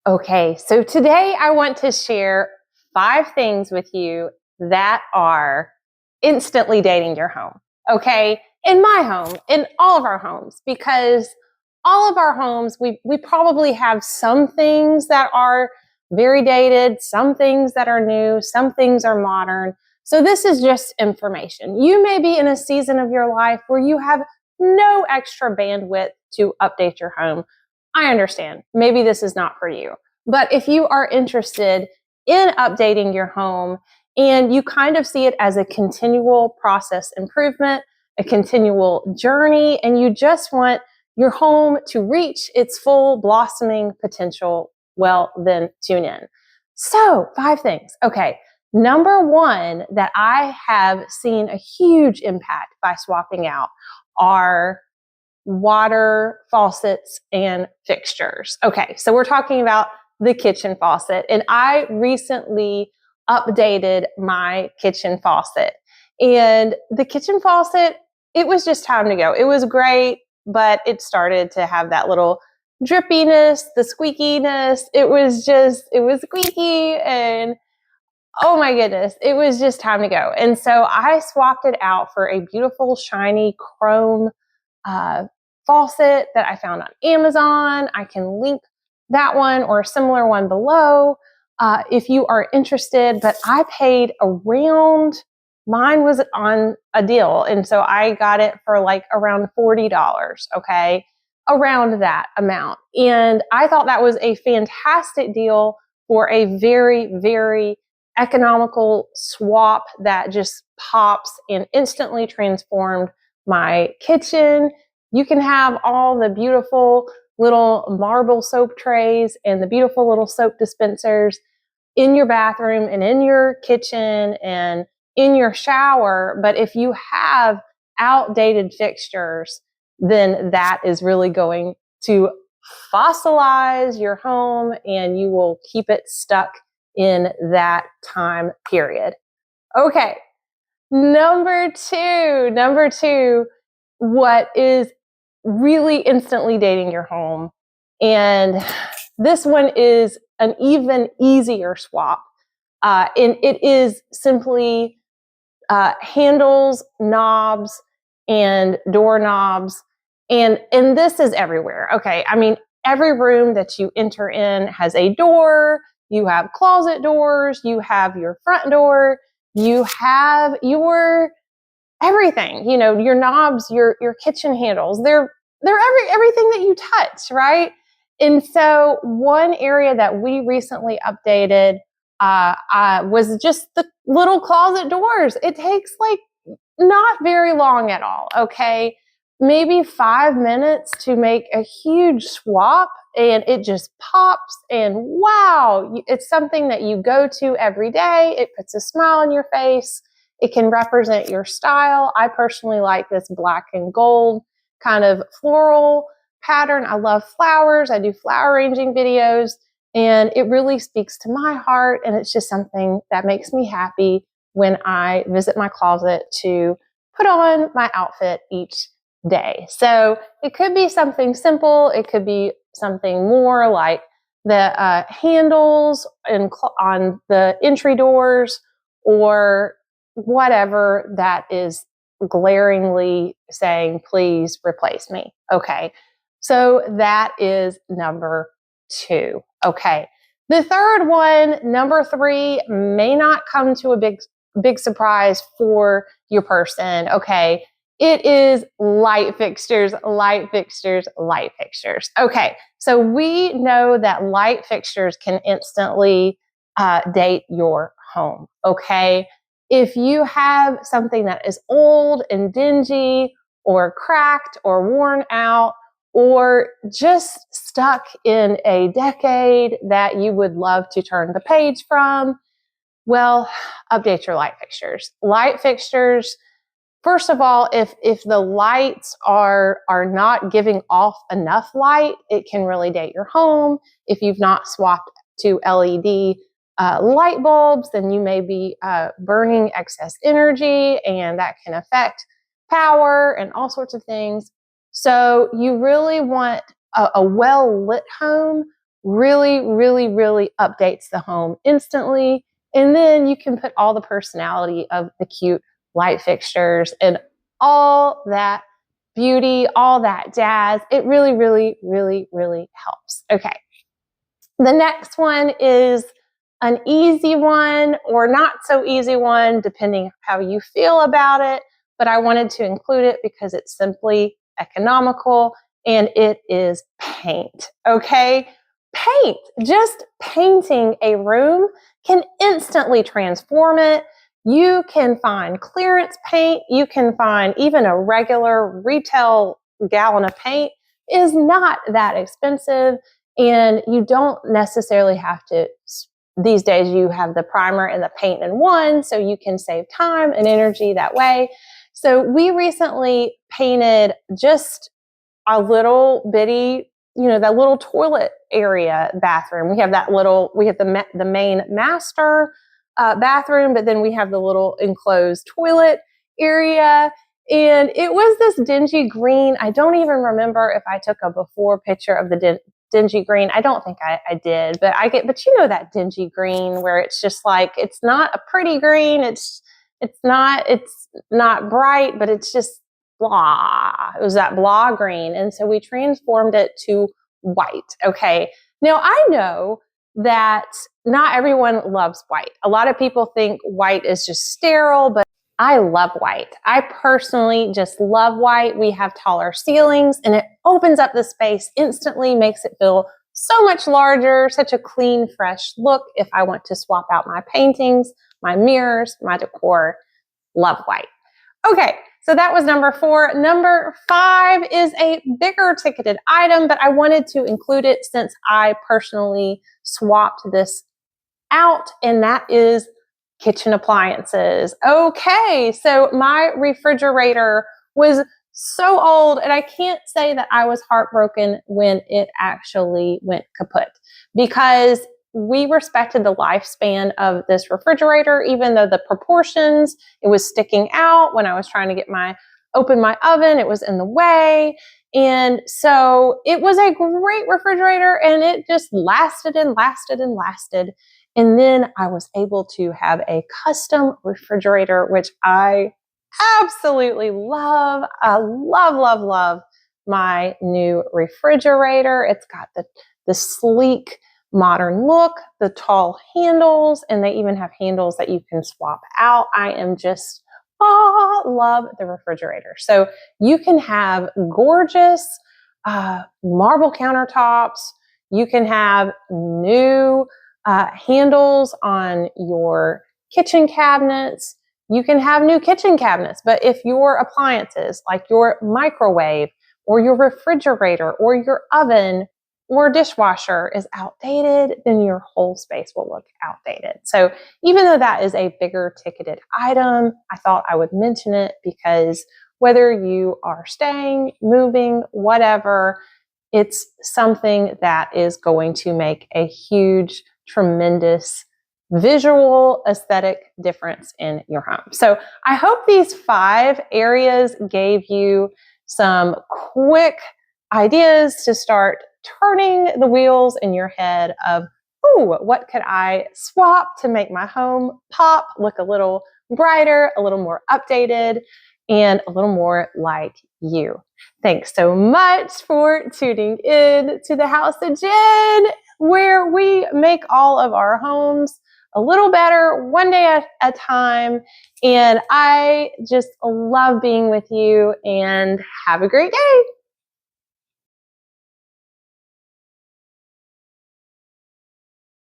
Okay, so today I want to share 5 things with you that are instantly dating your home. Okay, in my home, in all of our homes, because all of our homes, we probably have some things that are very dated, some things that are new, some things are modern. So this is just information. You may be in a season of your life where you have no extra bandwidth to update your home. I understand. Maybe this is not for you. But if you are interested in updating your home and you kind of see it as a continual process improvement, a continual journey, and you just want your home to reach its full blossoming potential, well, then tune in. So, 5 things. Okay. Number one that I have seen a huge impact by swapping out are water faucets and fixtures. Okay, so we're talking about the kitchen faucet, and I recently updated my kitchen faucet. And the kitchen faucet, it was just time to go. It was great, but it started to have that little drippiness, the squeakiness. It was squeaky, and oh my goodness, it was just time to go. And so I swapped it out for a beautiful, shiny chrome uh, faucet that I found on Amazon. I can link that one or a similar one below if you are interested. But I paid around, mine was on a deal. And so I got it for like around $40, okay, around that amount. And I thought that was a fantastic deal for a very, very economical swap that just pops and instantly transformed my kitchen. You can have all the beautiful little marble soap trays and the beautiful little soap dispensers in your bathroom and in your kitchen and in your shower. But if you have outdated fixtures, then that is really going to fossilize your home and you will keep it stuck in that time period. Okay, number two, what is really instantly dating your home. And this one is an even easier swap. And it is simply handles, knobs, and doorknobs. And this is everywhere. Okay. I mean, every room that you enter in has a door. You have closet doors. You have your front door. You have your everything, your knobs, your kitchen handles, they're everything that you touch, right? And so one area that we recently updated was just the little closet doors. It takes like not very long at all, okay? Maybe 5 minutes to make a huge swap, and it just pops, and wow, it's something that you go to every day. It puts a smile on your face. It can represent your style. I personally like this black and gold kind of floral pattern. I love flowers. I do flower arranging videos, and it really speaks to my heart, and it's just something that makes me happy when I visit my closet to put on my outfit each day. So it could be something simple. It could be something more like the handles on the entry doors, or whatever that is glaringly saying, please replace me. Okay. So that is number 2. Okay. The third one, number 3, may not come to a big surprise for your person. Okay. It is light fixtures, light fixtures, light fixtures. Okay. So we know that light fixtures can instantly date your home. Okay. If you have something that is old and dingy or cracked or worn out or just stuck in a decade that you would love to turn the page from, well, update your light fixtures. Light fixtures, first of all, if the lights are not giving off enough light, it can really date your home. If you've not swapped to LED light bulbs, then you may be burning excess energy, and that can affect power and all sorts of things. So you really want a well-lit home really, really, really updates the home instantly. And then you can put all the personality of the cute light fixtures and all that beauty, all that jazz. It really, really, really, really helps. Okay. The next one is an easy one or not so easy one, depending how you feel about it. But I wanted to include it because it's simply economical, and it is paint. Okay. Paint, just painting a room can instantly transform it. You can find clearance paint. You can find even a regular retail gallon of paint is not that expensive. And you don't necessarily have to, these days you have the primer and the paint in one, so you can save time and energy that way. So we recently painted just a little bitty, that little toilet area bathroom. We have the main master bathroom, but then we have the little enclosed toilet area. And it was this dingy green. I don't even remember if I took a before picture of the dingy green. I don't think I did, but that dingy green where it's just like, it's not a pretty green. It's not bright, but it's just blah. It was that blah green. And so we transformed it to white. Okay. Now I know that not everyone loves white. A lot of people think white is just sterile, but I love white. I personally just love white. We have taller ceilings and it opens up the space instantly, makes it feel so much larger, such a clean, fresh look. If I want to swap out my paintings, my mirrors, my decor, love white. Okay, so that was number 4. Number 5 is a bigger ticketed item, but I wanted to include it since I personally swapped this out, and that is kitchen appliances. Okay, so my refrigerator was so old, and I can't say that I was heartbroken when it actually went kaput, because we respected the lifespan of this refrigerator, even though the proportions, it was sticking out when I was trying to open my oven, it was in the way. And so it was a great refrigerator, and it just lasted and lasted and lasted. And then I was able to have a custom refrigerator, which I absolutely love. I love, love, love my new refrigerator. It's got the sleek, modern look, the tall handles, and they even have handles that you can swap out. I am just, love the refrigerator. So you can have gorgeous marble countertops. You can have new handles on your kitchen cabinets. You can have new kitchen cabinets, but if your appliances like your microwave or your refrigerator or your oven or dishwasher is outdated, then your whole space will look outdated. So even though that is a bigger ticketed item, I thought I would mention it because whether you are staying, moving, whatever, it's something that is going to make a huge, tremendous visual aesthetic difference in your home. So I hope these 5 areas gave you some quick ideas to start turning the wheels in your head of, what could I swap to make my home pop, look a little brighter, a little more updated, and a little more like you. Thanks so much for tuning in to the House of Jen, where we make all of our homes a little better one day at a time. And I just love being with you, and have a great day.